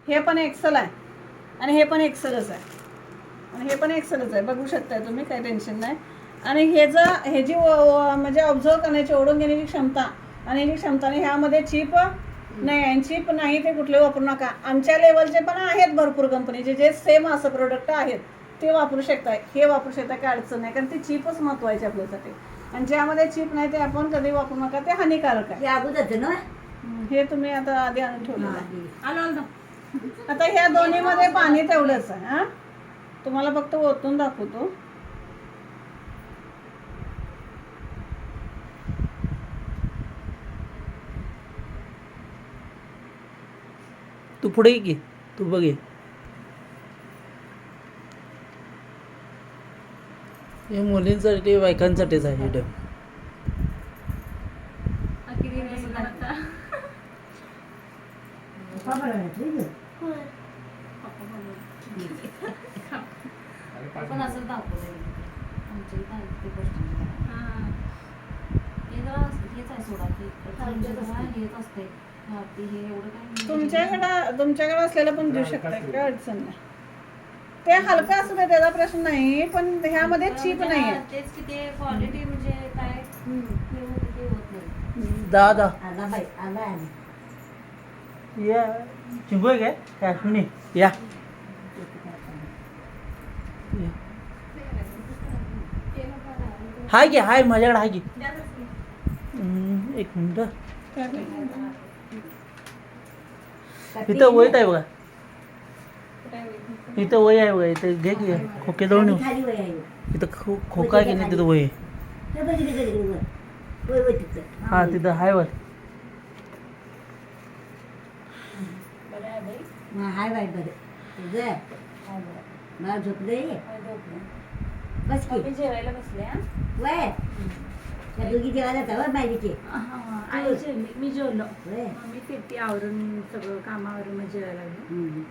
हे पण एक्सेल आहे आणि हे पण एक्सेलच आहे आणि हे पण एक्सेलच आहे, बघू शकताय तुम्ही, काही टेन्शन नाही. आणि ह्याची म्हणजे ऑब्झर्व करण्याची, ओढून घेण्याची क्षमता आणि ह्याची क्षमता नाही, ह्यामध्ये चिप नाही आहे. चिप नाही ते कुठले वापरू नका. आमच्या लेवलचे पण आहेत भरपूर कंपनीचे जे सेम असं प्रोडक्ट आहेत ते वापरू शकताय, हे वापरू शकता, काय अडचण नाही, कारण ती चिपच महत्त्वाची आपल्यासाठी. आणि ज्यामध्ये चिप नाही ते आपण कधी वापरू नका, ते हानिकारक आहे. हे तुम्ही आता आधी आणून ठेवलेलं आहे. आता ह्या दोन्हीमध्ये पाणी तेवढंच आहे. हां, तुम्हाला फक्त ओतून दाखवतो. तू पुढे ये की, तू बघ ये. हे मुलींसाठी बायकांसाठीच आहे हे डब. पण असं दाखवलंय आमच्या इथं आहे ते गोष्ट. हेच आहे सोडा की हेच असते हे एवढं काय तुमच्याकडे असलेलं पण देऊ शकताय, काय अडचण नाही. ते हलका असू दे, त्याचा प्रश्न नाही, पण ह्यामध्ये चिप नाही आहे. तेच की ते क्वालिटी म्हणजे काय हे होत ते होत नाही. दादा आला बाई, आला या चिंबू आहे काय अश्विनी या. हाय की, हाय माझ्याकडे हाय की. एक मिनिट, इथं वयत आहे बघा, इथं वय आहे बघा, इथं घे की खोके जवळ खाली वय आहे. इथं खोका आहे की नाही, तिथं वय आहे. हे बघ इथे वर. वय वय तिथं. हा तिथं हाय वर. हाय बाई बरं. तुझं मला झोपलंय. बस की जेवायला बसले. वय त्या दोघी जेवायला जावं माहितीचे. आई जेवली, मी जेवलो. वय मी फिरती आवरून सगळं कामावरून जेवायला लागलो.